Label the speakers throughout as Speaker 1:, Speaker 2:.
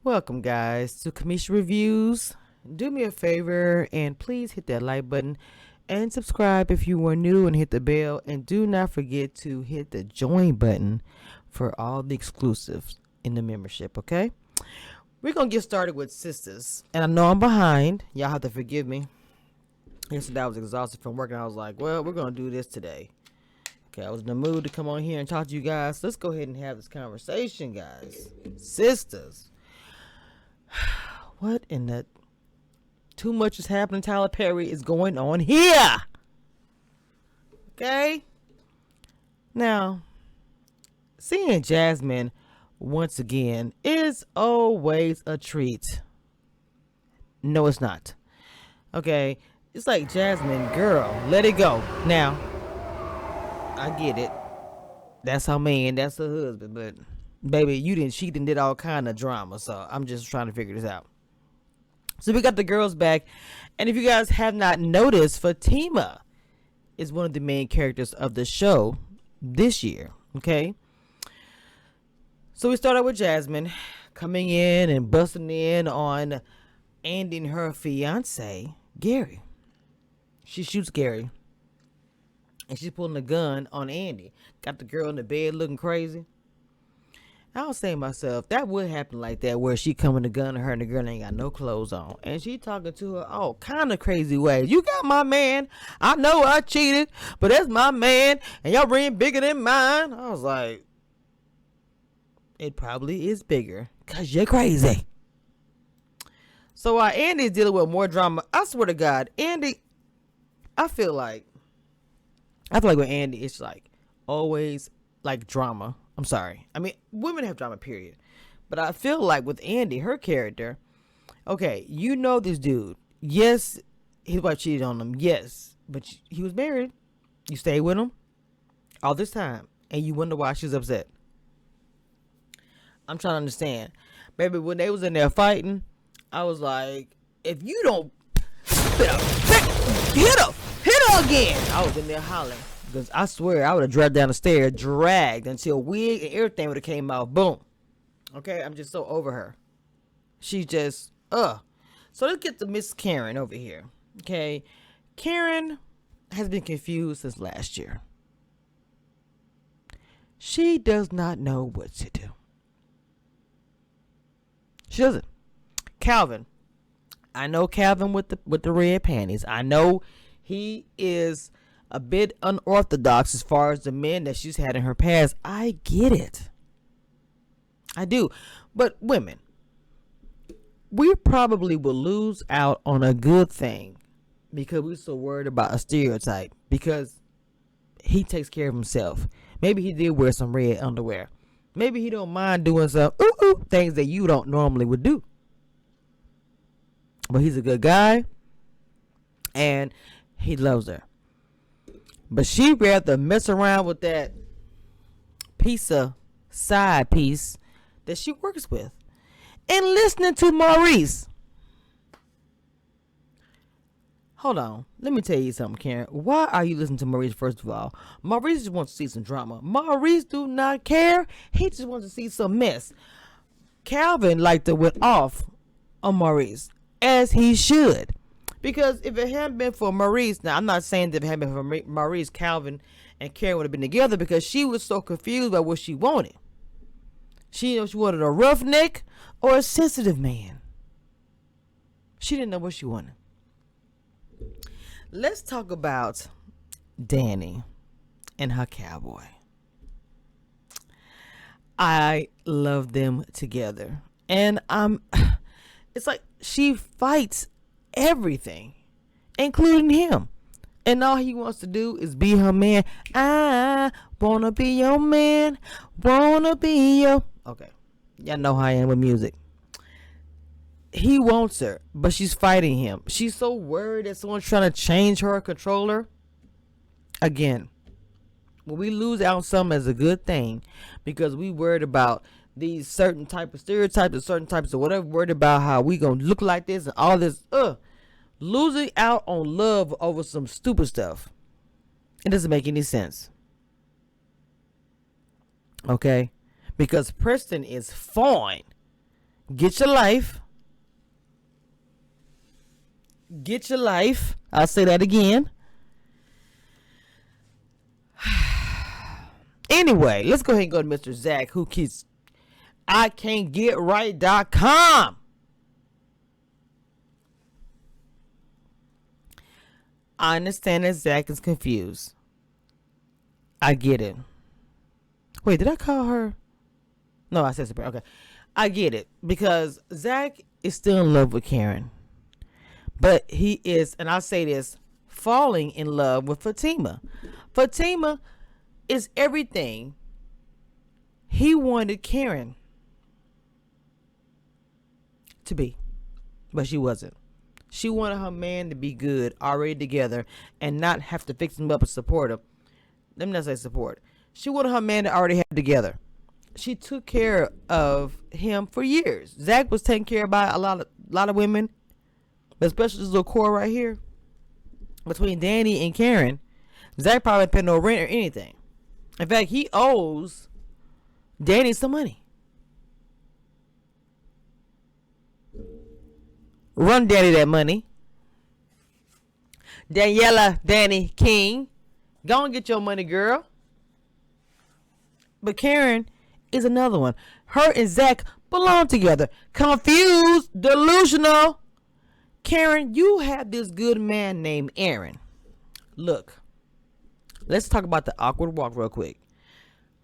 Speaker 1: Welcome, guys, to Cameshiareviews. Reviews. Do me a favor and please hit that like button and subscribe if you are new and hit the bell. And do not forget to hit the join button for all the exclusives in the membership, okay? We're going to get started with Sistas. And I know I'm behind. Y'all have to forgive me. Yesterday I was exhausted from work and I was like, well, we're going to do this today. Okay, I was in the mood to come on here and talk to you guys. Let's go ahead and have this conversation, guys. Sistas. What in the too much is happening? Tyler Perry is going on here. Okay. Now, seeing Jasmine once again is always a treat. No, it's not. Okay. It's like, Jasmine, girl, let it go. Now, I get it. That's her man. That's her husband. But, baby, you didn't cheat and did all kind of drama. So, I'm just trying to figure this out. So, we got the girls back. And if you guys have not noticed, Fatima is one of the main characters of the show this year. Okay? So, we started with Jasmine coming in and busting in on Andy and her fiance, Gary. She shoots Gary. And she's pulling a gun on Andy. Got the girl in the bed looking crazy. I was saying to myself, that would happen like that, where she coming the gun to her and the girl ain't got no clothes on. And she talking to her all kind of crazy ways. You got my man. I know I cheated, but that's my man. And your ring bigger than mine. I was like, it probably is bigger because you're crazy. So while Andy's dealing with more drama, I swear to God, Andy, I feel like with Andy, it's like always like drama. I'm sorry. I mean, women have drama, period. But I feel like with Andy, her character, okay, you know this dude. Yes, his wife cheated on him. Yes, but he was married. You stayed with him all this time, and you wonder why she's upset. I'm trying to understand. Baby, when they was in there fighting, I was like, if you don't hit her again. I was in there hollering. Because I swear I would have dragged down the stairs, dragged until wig and everything would have came out. Boom. Okay, I'm just so over her. She's just, So let's get to Miss Karen over here. Okay, Karen has been confused since last year. She does not know what to do. She doesn't. Calvin. I know Calvin with the red panties. I know he is a bit unorthodox as far as the men that she's had in her past. I get it. I do. But women, we probably will lose out on a good thing because we're so worried about a stereotype, because he takes care of himself. Maybe he did wear some red underwear. Maybe he don't mind doing some things that you don't normally would do. But he's a good guy and he loves her. But she'd rather mess around with that piece of side piece that she works with. And listening to Maurice. Hold on. Let me tell you something, Karen. Why are you listening to Maurice, first of all? Maurice just wants to see some drama. Maurice do not care. He just wants to see some mess. Calvin liked to went off on Maurice, as he should. Because if it hadn't been for Maurice, now I'm not saying that if it hadn't been for Maurice, Calvin and Karen would have been together, because she was so confused by what she wanted. She wanted a roughneck or a sensitive man. She didn't know what she wanted. Let's talk about Danny and her cowboy. I love them together. And it's like she fights everything, including him. And all he wants to do is be her man. I wanna be your man. Wanna be your... Okay. Y'all know how I am with music. He wants her, but she's fighting him. She's so worried that someone's trying to change her or control her. Again, when we lose out on something as a good thing because we worried about these certain type of stereotypes or certain types of whatever, worried about how we gonna look like this and all this, losing out on love over some stupid stuff, it doesn't make any sense. Okay, because Preston is fine Get your life. Get your life. I'll say that again. Anyway, let's go ahead and go to Mr. Zach, who keeps ICan'tGetRight.com. I understand that Zach is confused. I get it. Wait, did I call her? No, I said Sabrina. Okay. I get it. Because Zach is still in love with Karen. But he is, and I'll say this, falling in love with Fatima. Fatima is everything he wanted Karen to be. But she wasn't. She wanted her man to be good, already together, and not have to fix him up and support him. Let me not say support. She wanted her man to already have it together. She took care of him for years. Zach was taken care of by a lot of women, but especially this little core right here between Danny and Karen. Zach probably didn't pay no rent or anything. In fact, he owes Danny some money. Run Danny that money. Daniela, Danny King, go and get your money, girl. But Karen is another one. Her and Zach belong together. Confused, delusional. Karen, you have this good man named Aaron. Look, let's talk about the awkward walk real quick.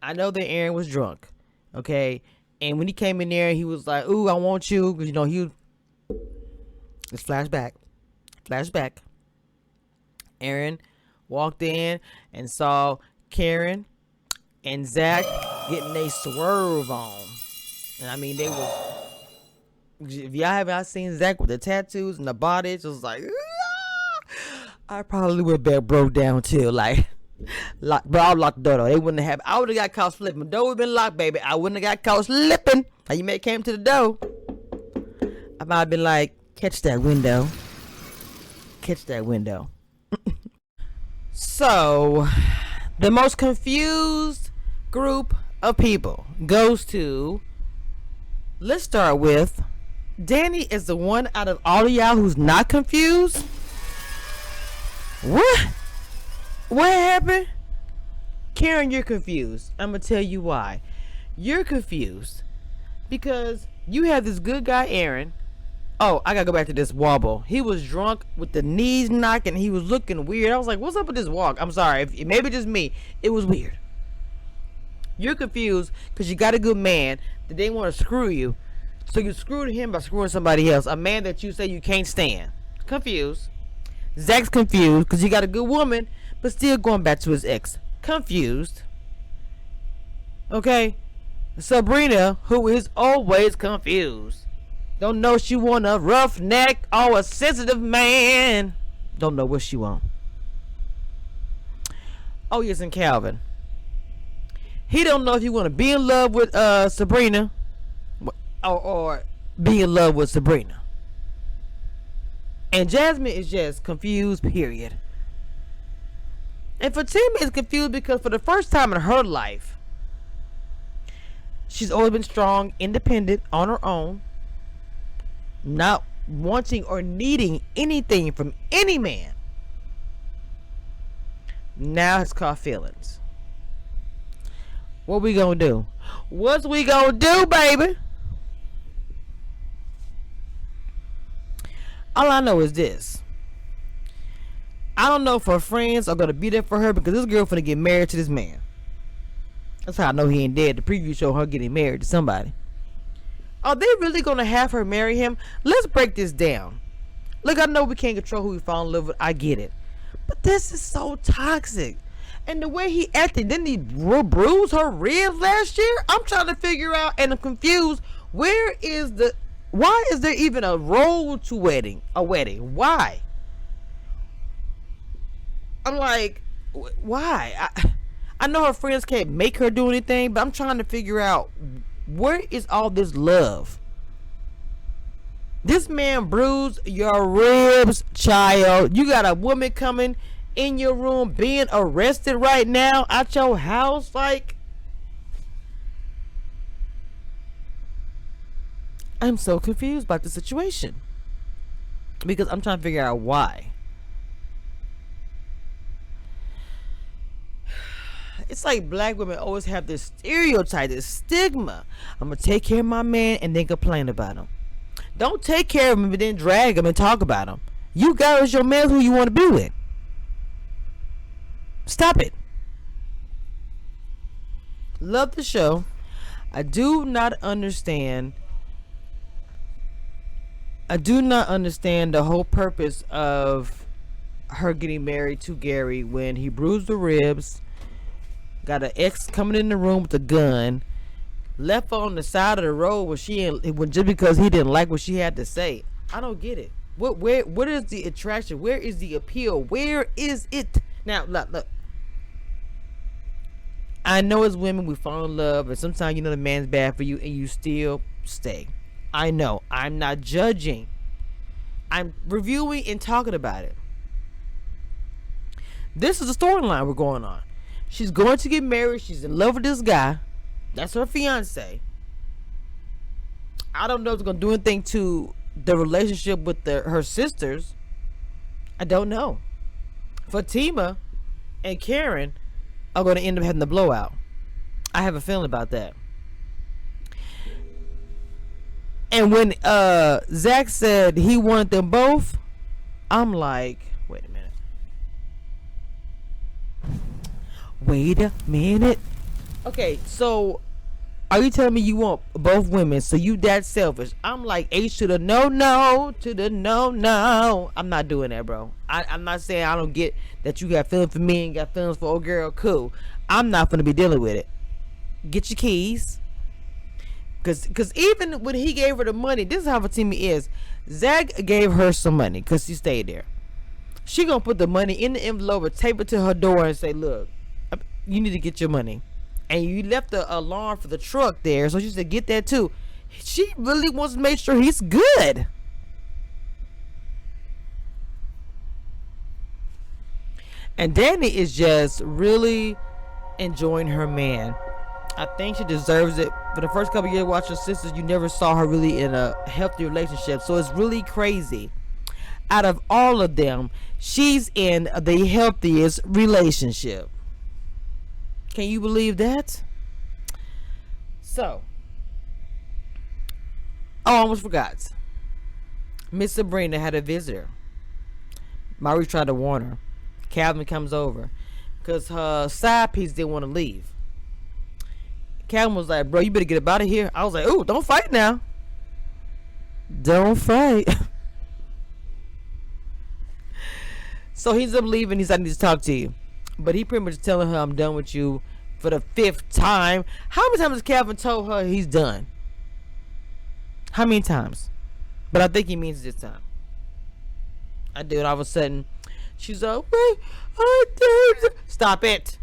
Speaker 1: I know that Aaron was drunk, okay? And when he came in there, he was like, ooh, I want you. Because, you know, let's flashback. Aaron walked in and saw Karen and Zach getting a swerve on. And I mean, they was, if y'all haven't seen Zach with the tattoos and the body, it was like, I probably would have broke down too. Like, but I would lock the door though. They wouldn't have. I would have got caught slipping. The door would have been locked, baby. I wouldn't have got caught slipping. How you came to the door? I might have been like, catch that window. So, the most confused group of people goes to, let's start with, Danny is the one out of all of y'all who's not confused. What happened? Karen, you're confused. I'm gonna tell you why. You're confused because you have this good guy Aaron. Oh, I gotta go back to this wobble. He was drunk with the knees knocking. He was looking weird. I was like, what's up with this walk? I'm sorry. Maybe just me. It was weird. You're confused because you got a good man that they want to screw you. So you screwed him by screwing somebody else. A man that you say you can't stand. Confused. Zach's confused because he got a good woman, but still going back to his ex. Confused. Okay? Sabrina, who is always confused. Don't know she want a roughneck or a sensitive man. Don't know what she want. Oh yes, and Calvin. He don't know if you want to be in love with Sabrina or be in love with Sabrina. And Jasmine is just confused, period. And Fatima is confused because for the first time in her life, she's always been strong, independent, on her own. Not wanting or needing anything from any man. Now it's caught feelings. What we gonna do? What we gonna do, baby? All I know is this. I don't know if her friends are gonna be there for her because this girl finna get married to this man. That's how I know he ain't dead. The preview show her getting married to somebody. Are they really gonna have her marry him? Let's break this down. Look, I know we can't control who we fall in love with. I get it. But this is so toxic. And the way he acted, didn't he bruise her ribs last year? I'm trying to figure out, and I'm confused. Why is there even a road to a wedding? Why? I'm like, why? I know her friends can't make her do anything, but I'm trying to figure out, where is all this love? This man bruised your ribs, child. You got a woman coming in your room being arrested right now at your house. Like, I'm so confused about the situation because I'm trying to figure out why. It's like black women always have this stereotype, this stigma. I'm gonna take care of my man and then complain about him. Don't take care of him and then drag him and talk about him. You got as your man who you want to be with. Stop it. Love the show. I do not understand the whole purpose of her getting married to Gary when he bruised the ribs, got an ex coming in the room with a gun, left her on the side of the road just because he didn't like what she had to say. I don't get it. What is the attraction? Where is the appeal? Where is it? Now, look. I know as women we fall in love, and sometimes you know the man's bad for you, and you still stay. I know. I'm not judging. I'm reviewing and talking about it. This is a storyline we're going on. She's going to get married. She's in love with this guy. That's her fiance. I don't know if it's going to do anything to the relationship with her sisters. I don't know. Fatima and Karen are going to end up having the blowout. I have a feeling about that. And when Zach said he wanted them both, I'm like, wait a minute. Okay, so are you telling me you want both women? So you that selfish? I'm like H to the no to the no. I'm not doing that, bro. I'm not saying I don't get that you got feelings for me and got feelings for old girl. Cool. I'm not gonna be dealing with it. Get your keys. Cause even when he gave her the money, this is how Fatima is. Zach gave her some money because she stayed there. She gonna put the money in the envelope and tape it to her door and say, look, you need to get your money. And you left the alarm for the truck there, so she said get that too. She really wants to make sure he's good. And Danny is just really enjoying her man. I think she deserves it. For the first couple years watching Sisters, you never saw her really in a healthy relationship. So it's really crazy. Out of all of them, she's in the healthiest relationship. Can you believe that? So, I almost forgot. Miss Sabrina had a visitor. Maurice tried to warn her. Calvin comes over because her side piece didn't want to leave. Calvin was like, bro, you better get up out of here. I was like, ooh, don't fight now. Don't fight. So he's up leaving. He's like, I need to talk to you. But he pretty much telling her, I'm done with you for the 5th time. How many times has Calvin told her he's done? How many times? But I think he means this time. I do it all of a sudden. She's like, wait, I did. Stop it.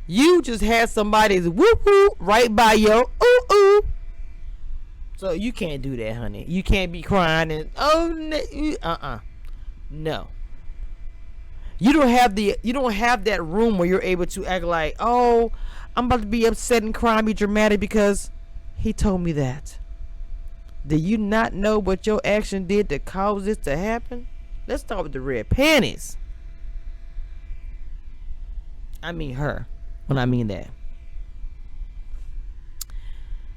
Speaker 1: You just had somebody's whoop whoop right by your ooh ooh. So you can't do that, honey. You can't be crying and no. You don't have that room where you're able to act like, oh, I'm about to be upset and cry and be dramatic because he told me that. Do you not know what your action did to cause this to happen? Let's start with the red panties. I mean her when I mean that.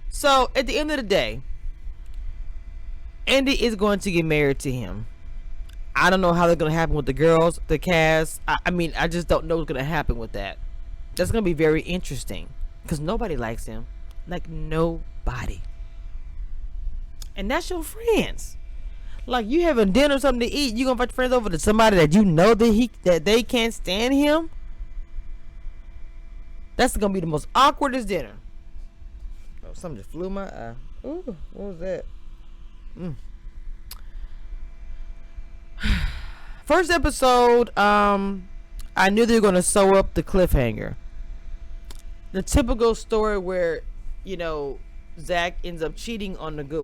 Speaker 1: So at the end of the day, Andy is going to get married to him. I don't know how that's going to happen with the girls, the cast. I mean, I just don't know what's going to happen with that. That's going to be very interesting because nobody likes him. Like nobody. And that's your friends. Like you having dinner or something to eat, you gonna invite your friends over to somebody that you know that they can't stand him? That's gonna be the most awkwardest dinner. Oh, something just flew my eye. Ooh, what was that? First episode, I knew they were gonna sew up the cliffhanger. The typical story where, you know, Zach ends up cheating on the good